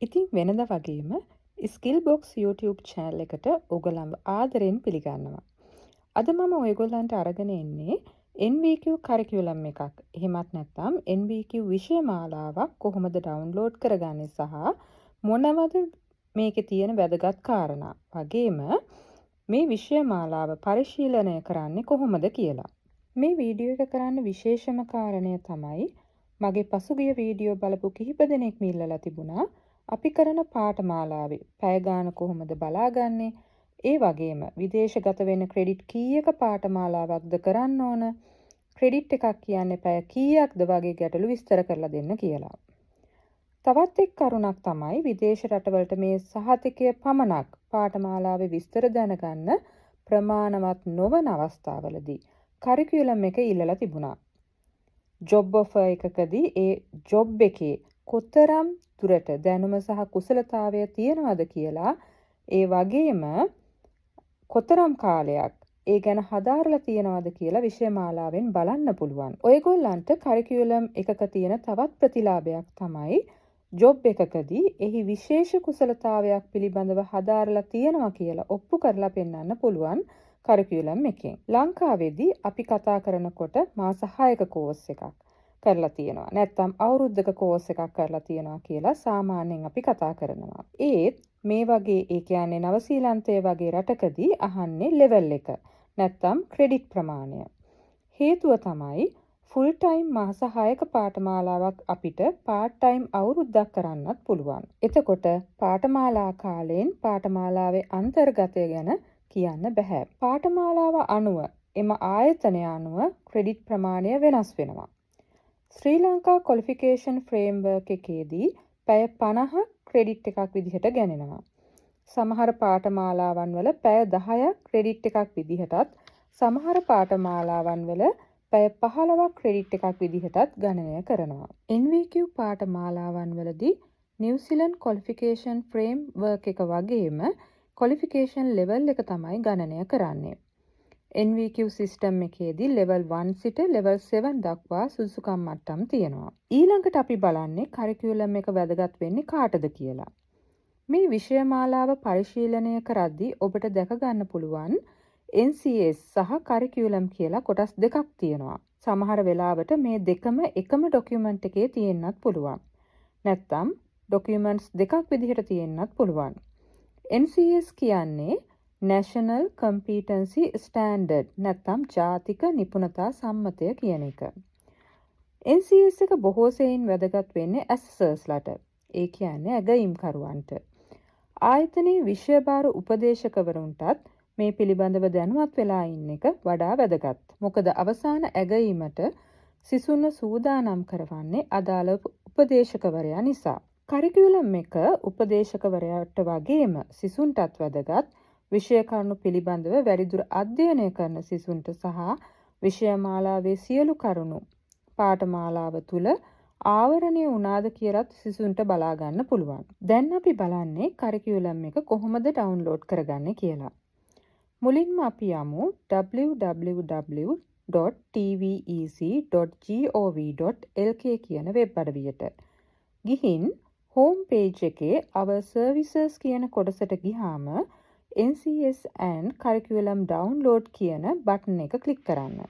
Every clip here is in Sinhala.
ඉතින් වෙනද වගේම ස්කිල් බොක්ස් YouTube channel එකට ඔයගොල්ලන්ව ආදරෙන් පිළිගන්නවා. අද මම ඔයගොල්ලන්ට අරගෙන එන්නේ NVQ කරිකියුලම් එකක්. එහෙමත් නැත්නම් NVQ විෂය මාලාවක් කොහොමද ඩවුන්ලෝඩ් කරගන්නේ සහ මොනවද මේකේ තියෙන වැදගත් කාරණා. වගේම මේ විෂය මාලාව පරිශීලනය කරන්නේ කොහොමද කියලා. මේ වීඩියෝ එක කරන්න විශේෂම කාරණය තමයි මගේ පසුගිය වීඩියෝ බලපු කිහිප දෙනෙක් ඉල්ලලා තිබුණා අපි කරන පාඨමාලාවේ පැය ගාන කොහොමද බලාගන්නේ ඒ වගේම විදේශගත වෙන ක්‍රෙඩිට් කීයක පාඨමාලාවක්ද කරන්න ඕන ක්‍රෙඩිට් එකක් කියන්නේ පැය කීයක්ද වගේ ගැටලු විස්තර කරලා දෙන්න කියලා. තවත් එක් කරුණක් තමයි විදේශ රටවලට මේ සහතිකය පමණක් පාඨමාලාවේ විස්තර දැනගන්න ප්‍රමාණවත් නොවන අවස්ථාවලදී කරිකියුලම් එක ඉල්ලලා තිබුණා. ජොබ් ඔෆර් එකකදී ඒ ජොබ් එකේ කොතරම් දුරට දැනුම සහ කුසලතාවය තියනවද කියලා ඒ වගේම කොතරම් කාලයක් ඒ ගැන හදාරලා තියනවද කියලා විෂය මාලාවෙන් බලන්න පුළුවන්. ඔයගොල්ලන්ට කරිකියුලම් එකක තියෙන තවත් ප්‍රතිලාභයක් තමයි ජොබ් එකකදී එහි විශේෂ කුසලතාවයක් පිළිබඳව හදාරලා තියනවා කියලා ඔප්පු කරලා පෙන්වන්න පුළුවන් කරිකියුලම් එකෙන්. ලංකාවේදී අපි කතා කරනකොට මාස 6ක කෝස් එකක් කරලා තියෙනවා. නැත්නම් අවුරුද්දක කෝස් එකක් කරලා තියෙනවා කියලා සාමාන්‍යයෙන් අපි කතා කරනවා. ඒත් මේ වගේ ඒ කියන්නේ නවසීලන්තය වගේ රටකදී අහන්නේ ලෙවල් එක. නැත්නම් ක්‍රෙඩිට් ප්‍රමාණය. හේතුව තමයි ෆුල් ටයිම් මාස 6ක පාඨමාලාවක් අපිට පාර්ට් ටයිම් අවුරුද්දක් කරන්නත් පුළුවන්. එතකොට පාඨමාලා කාලයෙන් පාඨමාලාවේ අන්තර්ගතය ගැන කියන්න බෑ. පාඨමාලාව අනුව එම ආයතනය අනුව ක්‍රෙඩිට් ප්‍රමාණය වෙනස් වෙනවා. ශ්‍රී ලංකා ක්වොලිෆිකේෂන් ෆ්‍රේම්වර්ක් එකේදී පැය 50ක් ක්‍රෙඩිට් එකක් විදිහට ගණනනවා. සමහර පාඨමාලාවන් වල පැය 10ක් ක්‍රෙඩිට් එකක් විදිහටත් සමහර පාඨමාලාවන් වල පැය 15ක් ක්‍රෙඩිට් එකක් විදිහටත් ගණනය කරනවා. NVQ පාඨමාලාවන් වලදී නිව්සීලන්ත ක්වොලිෆිකේෂන් ෆ්‍රේම්වර්ක් එක වගේම ක්වොලිෆිකේෂන් ලෙවල් එක තමයි ගණනය කරන්නේ. NVQ සිස්ටම් එකේදී level 1 සිට level 7 දක්වා සුදුසුකම් මට්ටම් තියෙනවා. ඊළඟට අපි බලන්නේ කරිකියුලම් එක වැදගත් වෙන්නේ කාටද කියලා. මේ විෂය මාලාව පරිශීලනය කරද්දී ඔබට දැක ගන්න පුළුවන් NCS සහ කරිකියුලම් කියලා කොටස් දෙකක් තියෙනවා. සමහර වෙලාවට මේ දෙකම එකම ડોකියුමන්ට් එකේ තියෙන්නත් පුළුවන්. නැත්නම් ડોකියුමන්ට්ස් දෙකක් විදිහට තියෙන්නත් පුළුවන්. NCS කියන්නේ National Competency Standard නැත්නම් ජාතික නිපුණතා සම්මතය කියන එක. NCS එක බොහෝ සෙයින් වැදගත් වෙන්නේ ඇසෙසර්ස්ලාට. ඒ කියන්නේ ඇගයීම්කරුවන්ට. ආයතනයේ විෂයභාර උපදේශකවරුන්ටත් මේ පිළිබඳව දැනුවත් වෙලා ඉන්න එක වඩා වැදගත්. මොකද අවසාන ඇගයීමට සිසුන්ව සූදානම් කරවන්නේ අදාළ උපදේශකවරයා නිසා. කරිකියුලම් එක උපදේශකවරයාට වගේම සිසුන්ටත් වැදගත්. විෂය කරුණු පිළිබඳව වැඩිදුර අධ්‍යයනය කරන සිසුන්ට සහ විෂය මාලාවේ සියලු කරුණු පාඨමාලාව තුල ආවරණය වුණාද කියලාත් සිසුන්ට බලා ගන්න පුළුවන්. දැන් අපි බලන්නේ කරිකියුලම් එක කොහොමද ඩවුන්ලෝඩ් කරගන්නේ කියලා. මුලින්ම අපි යමු www.tvec.gov.lk කියන වෙබ් අඩවියට. ගිහින් හෝම් පේජ් එකේ our services කියන කොටසට ගියාම NCS and Curriculum Download කියන බටන් එක ක්ලික් කරන්න.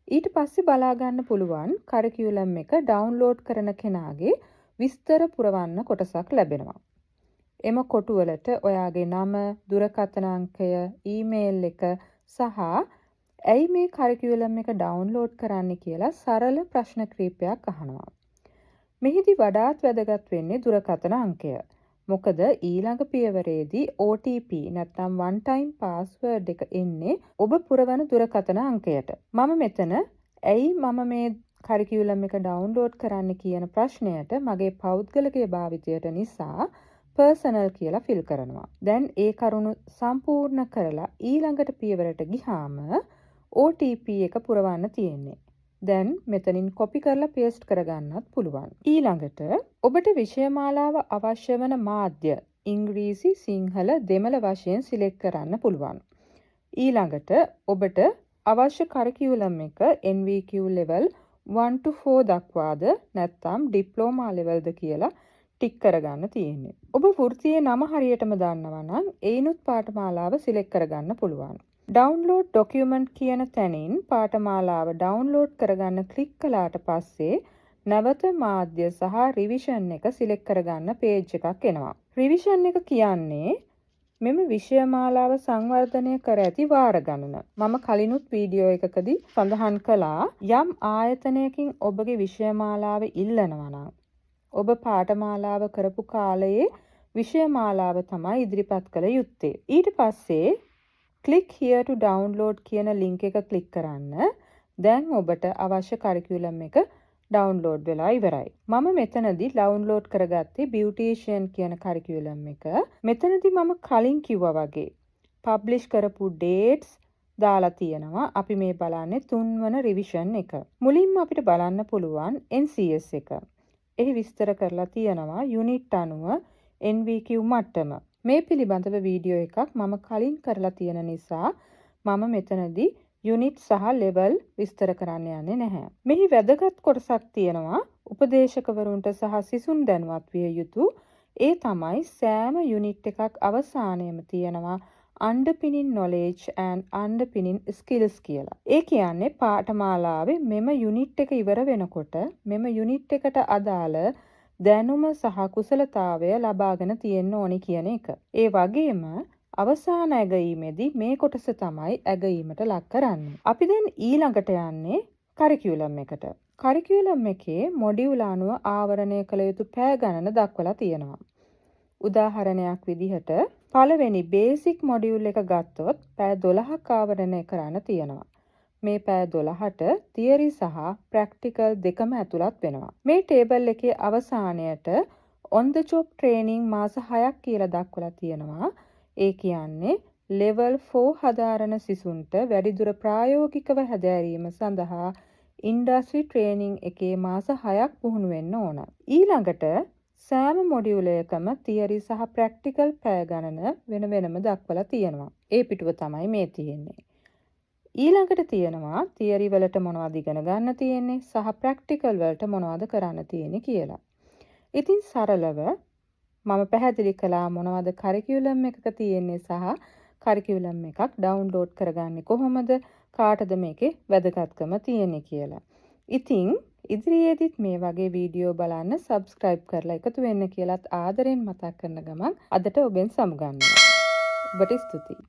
ඊට පස්සේ බලා ගන්න පුළුවන් කරිකියුලම් එක ඩවුන්ලෝඩ් කරන කෙනාගේ විස්තර පුරවන්න කොටසක් ලැබෙනවා. එම කොටුවලට ඔයාගේ නම, දුරකථන අංකය, ඊමේල් එක සහ ඇයි මේ කරිකියුලම් එක ඩවුන්ලෝඩ් කරන්න කියලා සරල ප්‍රශ්න කිහිපයක් අහනවා. මෙහිදී වඩාත් වැදගත් වෙන්නේ දුරකථන අංකය. මොකද ඊළඟ පියවරේදී OTP නැත්නම් one time password එක එන්නේ ඔබ පුරවන දුරකථන අංකයට. මම මෙතන ඇයි මම මේ කරිකියුලම් එක ඩවුන්ලෝඩ් කරන්න කියන ප්‍රශ්නයට මගේ පෞද්ගලික භාවිතයට නිසා personal කියලා ෆිල් කරනවා. දැන් ඒ කරුණු සම්පූර්ණ කරලා ඊළඟට පියවරට ගියාම OTP එක පුරවන්න තියෙන්නේ. දැන් මෙතනින් කොපි කරලා පේස්ට් කරගන්නත් පුළුවන්. ඊළඟට ඔබට විෂය මාලාව අවශ්‍ය වන මාධ්‍ය ඉංග්‍රීසි, සිංහල, දෙමළ වශයෙන් සිලෙක්ට් කරන්න පුළුවන්. ඊළඟට ඔබට අවශ්‍ය කරිකියුලම් එක NVQ level 1 to 4 දක්වාද නැත්නම් ඩිප්ලෝමා levelද කියලා ටික් කරගන්න තියෙන්නේ. ඔබ වෘත්තියේ නම හරියටම දන්නවා නම් ඒනුත් පාඨමාලාව සිලෙක්ට් කරගන්න පුළුවන්. ඩවුන්ලෝඩ් ඩොකියුමන්ට් කියන තැනින් පාඨමාලාව ඩවුන්ලෝඩ් කරගන්න ක්ලික් කළාට පස්සේ නැවත මාධ්‍ය සහ රිවිෂන් එක සිලෙක්ට් කරගන්න පේජ් එකක් එනවා. රිවිෂන් එක කියන්නේ මෙම විෂය මාලාව සංවර්ධනය කර ඇති වාර ගණන. මම කලිනුත් වීඩියෝ එකකදී සඳහන් කළා යම් ආයතනයකින් ඔබගේ විෂය මාලාව ඉල්ලනවා නම් ඔබ පාඨමාලාව කරපු කාලයේ විෂය මාලාව තමයි ඉදිරිපත් කළ යුත්තේ. ඊට පස්සේ click here to download කියන link එක ක්ලික් කරන්න. දැන් ඔබට අවශ්‍ය කරිකියුලම් එක ඩවුන්ලෝඩ් වෙලා ඉවරයි. මම මෙතනදී ඩවුන්ලෝඩ් කරගත්තේ බියුටිෂියන් කියන කරිකියුලම් එක. මෙතනදී මම කලින් කිව්වා වගේ පබ්ලිෂ් කරපු ඩේට්ස් දාලා තියෙනවා. අපි මේ බලන්නේ 3 වන රිවිෂන් එක. මුලින්ම අපිට බලන්න පුළුවන් NCS එක. එහි විස්තර කරලා තියෙනවා යුනිට් අනුව NVQ මට්ටම. මේ පිළිබඳව වීඩියෝ එකක් මම කලින් කරලා තියෙන නිසා මම මෙතනදී යුනිට් සහ ලෙවල් විස්තර කරන්න යන්නේ නැහැ. මෙහි වැදගත් කොටසක් තියෙනවා උපදේශකවරුන්ට සහ සිසුන් දැනුවත් විය යුතු. ඒ තමයි සෑම යුනිට් එකක් අවසානයේම තියෙනවා underpinning knowledge and underpinning skills කියලා. ඒ කියන්නේ පාඨමාලාවේ මෙම යුනිට් එක ඉවර වෙනකොට මෙම යුනිට් එකට අදාළ දැනුම සහ කුසලතාවය ලබාගෙන තියෙන්න ඕනි කියන එක. ඒ වගේම අවසාන ඇගීමේදී මේ කොටස තමයි ඇගීමට ලක් කරන්නේ. අපි දැන් ඊළඟට යන්නේ කරිකියුලම් එකට. කරිකියුලම් එකේ මොඩියුල අනුව ආවරණය කළ යුතු පැය ගණන දක්වලා තියෙනවා. උදාහරණයක් විදිහට පළවෙනි බේසික් මොඩියුල් එක ගත්තොත් පැය 12ක් ආවරණය කරන්න තියෙනවා. මේ පැය 12ට තියරි සහ ප්‍රැක්ටිකල් දෙකම ඇතුළත් වෙනවා. මේ ටේබල් එකේ අවසානයට on the job training මාස 6ක් කියලා දක්වලා තියෙනවා. ඒ කියන්නේ level 4 හදාරන සිසුන්ට වැඩිදුර ප්‍රායෝගිකව හැදෑරීම සඳහා ඉන්ඩස්ට්‍රි ට්‍රේනින් එකේ මාස 6ක් පුහුණු වෙන්න ඕන. ඊළඟට සෑම මොඩියුල එකම තියරි සහ ප්‍රැක්ටිකල් පැය ගණන වෙන වෙනම දක්වලා තියෙනවා. ඒ පිටුව තමයි මේ තියෙන්නේ. ඊළඟට තියෙනවා තියරි වලට මොනවද ඉගෙන ගන්න තියෙන්නේ සහ ප්‍රැක්ටිකල් වලට මොනවද කරන්න තියෙන්නේ කියලා. ඉතින් සරලව මම පැහැදිලි කළා මොනවද කරිකියුලම් එකක තියෙන්නේ සහ කරිකියුලම් එකක් ඩවුන්ලෝඩ් කරගන්නේ කොහොමද කාටද මේකේ වැදගත්කම තියෙන්නේ කියලා. ඉතින් ඉදිරියේදීත් මේ වගේ වීඩියෝ බලන්න සබ්ස්ක්‍රයිබ් කරලා එකතු වෙන්න කියලාත් ආදරෙන් මතක් කරන ගමන් අදට ඔබෙන් සමුගන්නවා. ඔබට ස්තුතියි.